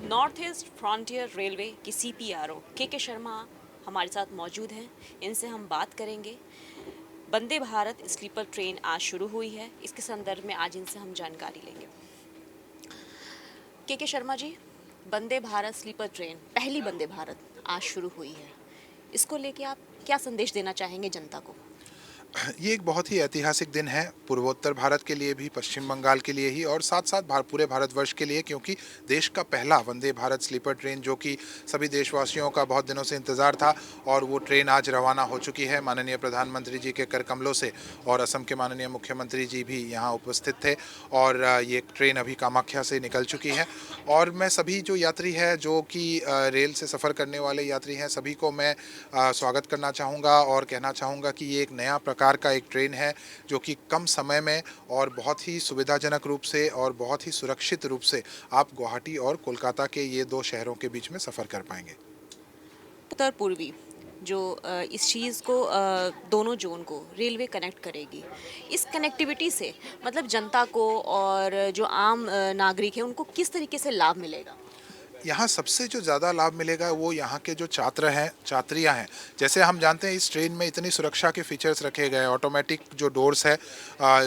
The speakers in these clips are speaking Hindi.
नॉर्थ ईस्ट फ्रंटियर रेलवे की सीपीआरओ के शर्मा हमारे साथ मौजूद हैं। इनसे हम बात करेंगे। वंदे भारत स्लीपर ट्रेन आज शुरू हुई है, इसके संदर्भ में आज इनसे हम जानकारी लेंगे। के शर्मा जी, वंदे भारत स्लीपर ट्रेन, पहली वंदे भारत आज शुरू हुई है, इसको लेके आप क्या संदेश देना चाहेंगे जनता को? ये एक बहुत ही ऐतिहासिक दिन है पूर्वोत्तर भारत के लिए भी, पश्चिम बंगाल के लिए ही और साथ साथ पूरे भारतवर्ष के लिए, क्योंकि देश का पहला वंदे भारत स्लीपर ट्रेन जो कि सभी देशवासियों का बहुत दिनों से इंतज़ार था, और वो ट्रेन आज रवाना हो चुकी है माननीय प्रधानमंत्री जी के कर कमलों से। और असम के माननीय मुख्यमंत्री जी भी यहाँ उपस्थित थे, और ये ट्रेन अभी कामाख्या से निकल चुकी है। और मैं सभी जो यात्री है, जो कि रेल से सफ़र करने वाले यात्री हैं, सभी को मैं स्वागत करना चाहूँगा और कहना चाहूँगा कि ये एक नया प्रकार का एक ट्रेन है जो कि कम समय में और बहुत ही सुविधाजनक रूप से और बहुत ही सुरक्षित रूप से आप गुवाहाटी और कोलकाता के ये दो शहरों के बीच में सफ़र कर पाएंगे। उत्तर पूर्वी जो इस चीज़ को दोनों जोन को रेलवे कनेक्ट करेगी, इस कनेक्टिविटी से मतलब जनता को और जो आम नागरिक है उनको किस तरीके से लाभ मिलेगा? यहाँ सबसे जो ज़्यादा लाभ मिलेगा वो यहाँ के जो छात्र हैं, छात्रियाँ हैं। जैसे हम जानते हैं इस ट्रेन में इतनी सुरक्षा के फीचर्स रखे गए हैं, ऑटोमेटिक जो डोर्स है,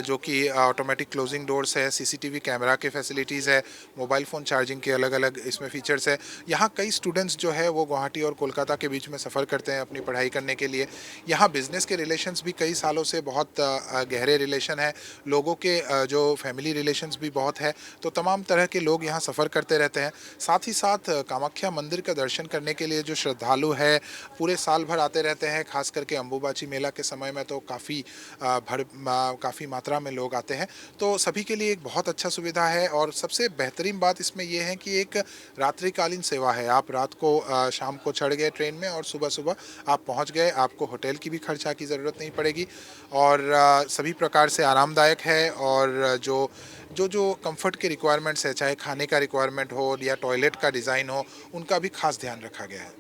जो कि ऑटोमेटिक क्लोजिंग डोर्स है, सीसीटीवी कैमरा के फैसिलिटीज़ है, मोबाइल फ़ोन चार्जिंग के अलग अलग इसमें फ़ीचर्स है। यहाँ कई स्टूडेंट्स जो है वो गुवाहाटी और कोलकाता के बीच में सफ़र करते हैं अपनी पढ़ाई करने के लिए। यहाँ बिज़नेस के रिलेशंस भी कई सालों से बहुत गहरे रिलेशन है, लोगों के जो फैमिली रिलेशंस भी बहुत है, तो तमाम तरह के लोग यहाँ सफ़र करते रहते हैं। साथ ही साथ कामाख्या मंदिर का दर्शन करने के लिए जो श्रद्धालु है पूरे साल भर आते रहते हैं, खास करके अम्बुबाची मेला के समय में तो काफ़ी मात्रा में लोग आते हैं। तो सभी के लिए एक बहुत अच्छा सुविधा है, और सबसे बेहतरीन बात इसमें यह है कि एक रात्रिकालीन सेवा है। आप रात को शाम को चढ़ गए ट्रेन में और सुबह सुबह आप पहुंच गए, आपको होटल की भी खर्चा की ज़रूरत नहीं पड़ेगी, और सभी प्रकार से आरामदायक है। और जो जो जो कंफर्ट के रिक्वायरमेंट्स है, चाहे खाने का रिक्वायरमेंट हो या टॉयलेट का डिज़ाइन हो, उनका भी खास ध्यान रखा गया है।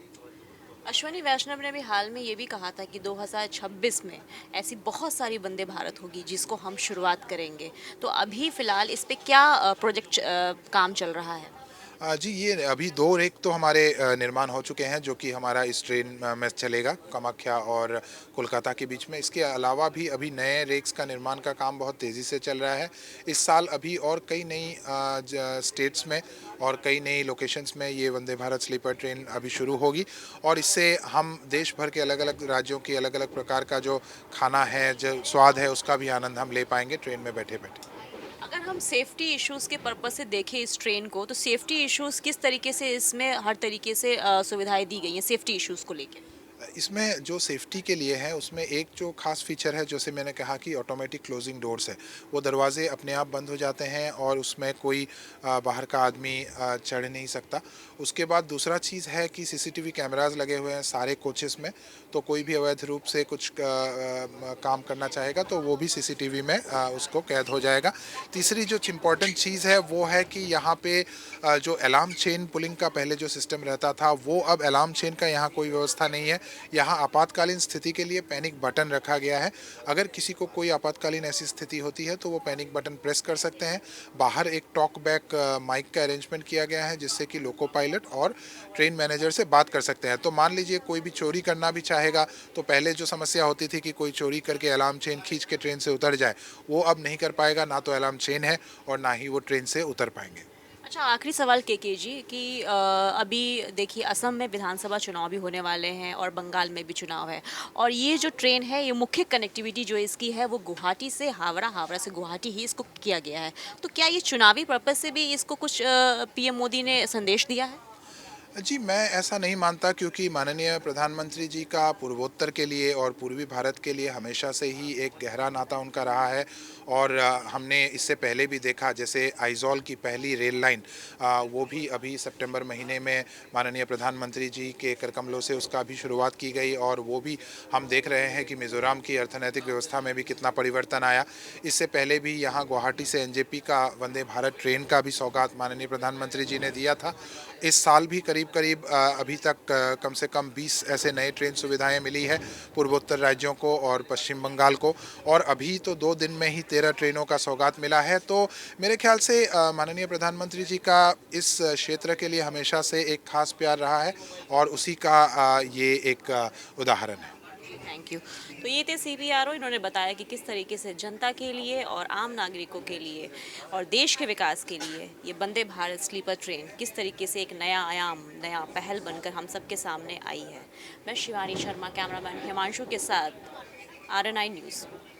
अश्वनी वैष्णव ने भी हाल में ये भी कहा था कि 2026 में ऐसी बहुत सारी वंदे भारत होगी जिसको हम शुरुआत करेंगे। तो अभी फ़िलहाल इस पे क्या प्रोजेक्ट काम चल रहा है? जी, ये अभी 2 रेक तो हमारे निर्माण हो चुके हैं जो कि हमारा इस ट्रेन में चलेगा कामाख्या और कोलकाता के बीच में। इसके अलावा भी अभी नए रेक्स का निर्माण का काम बहुत तेज़ी से चल रहा है। इस साल अभी और कई नई स्टेट्स में और कई नई लोकेशंस में ये वंदे भारत स्लीपर ट्रेन अभी शुरू होगी, और इससे हम देश भर के अलग-अलग राज्यों की अलग-अलग प्रकार का जो खाना है, जो स्वाद है, उसका भी आनंद हम ले पाएँगे ट्रेन में बैठे-बैठे। अगर हम सेफ्टी इश्यूज़ के पर्पज़ से देखें इस ट्रेन को, तो सेफ्टी इश्यूज़ किस तरीके से इसमें हर तरीके से सुविधाएँ दी गई हैं सेफ्टी इश्यूज़ को लेके? इसमें जो सेफ्टी के लिए है उसमें एक जो खास फीचर है, जैसे मैंने कहा कि ऑटोमेटिक क्लोजिंग डोर्स है, वो दरवाजे अपने आप बंद हो जाते हैं और उसमें कोई बाहर का आदमी चढ़ नहीं सकता। उसके बाद दूसरा चीज़ है कि सीसीटीवी कैमरास लगे हुए हैं सारे कोचेस में, तो कोई भी अवैध रूप से कुछ काम करना चाहेगा तो वो भी सीसीटीवी में उसको कैद हो जाएगा। तीसरी जो इम्पोर्टेंट चीज़ है वो है कि यहाँ पे जो अलार्म चेन पुलिंग का पहले जो सिस्टम रहता था, वो अब अलार्म चेन का यहाँ कोई व्यवस्था नहीं है। यहाँ आपातकालीन स्थिति के लिए पैनिक बटन रखा गया है। अगर किसी को कोई आपातकालीन ऐसी स्थिति होती है तो वो पैनिक बटन प्रेस कर सकते हैं। बाहर एक टॉक बैक माइक का अरेंजमेंट किया गया है जिससे कि लोको पायलट और ट्रेन मैनेजर से बात कर सकते हैं। तो मान लीजिए कोई भी चोरी करना भी चाहेगा, तो पहले जो समस्या होती थी कि कोई चोरी करके अलार्म चेन खींच के ट्रेन से उतर जाए, वो अब नहीं कर पाएगा। ना तो अलार्म चेन है और ना ही वो ट्रेन से उतर पाएंगे। अच्छा, आखिरी सवाल के जी कि अभी देखिए असम में विधानसभा चुनाव भी होने वाले हैं और बंगाल में भी चुनाव है, और ये जो ट्रेन है ये मुख्य कनेक्टिविटी जो इसकी है वो गुवाहाटी से हावड़ा, हावड़ा से गुवाहाटी ही इसको किया गया है। तो क्या ये चुनावी पर्पज़ से भी इसको कुछ पीएम मोदी ने संदेश दिया है? जी, मैं ऐसा नहीं मानता, क्योंकि माननीय प्रधानमंत्री जी का पूर्वोत्तर के लिए और पूर्वी भारत के लिए हमेशा से ही एक गहरा नाता उनका रहा है। और हमने इससे पहले भी देखा, जैसे आइज़ॉल की पहली रेल लाइन, वो भी अभी सितंबर महीने में माननीय प्रधानमंत्री जी के करकमलों से उसका भी शुरुआत की गई, और वो भी हम देख रहे हैं कि मिज़ोरम की अर्थनैतिक व्यवस्था में भी कितना परिवर्तन आया। इससे पहले भी यहाँ गुवाहाटी से एनजेपी का वंदे भारत ट्रेन का भी सौगात माननीय प्रधानमंत्री जी ने दिया था। इस साल भी करीब करीब अभी तक कम से कम 20 ऐसे नए ट्रेन सुविधाएं मिली है पूर्वोत्तर राज्यों को और पश्चिम बंगाल को, और अभी तो 2 दिन में ही 13 ट्रेनों का सौगात मिला है। तो मेरे ख्याल से माननीय प्रधानमंत्री जी का इस क्षेत्र के लिए हमेशा से एक खास प्यार रहा है और उसी का ये एक उदाहरण है। Thank you. तो ये थे सीपीआरओ, इन्होंने बताया कि किस तरीके से जनता के लिए और आम नागरिकों के लिए और देश के विकास के लिए ये वंदे भारत स्लीपर ट्रेन किस तरीके से एक नया आयाम, नया पहल बनकर हम सबके सामने आई है। मैं शिवानी शर्मा, कैमरामैन हिमांशु के साथ, RNI न्यूज़।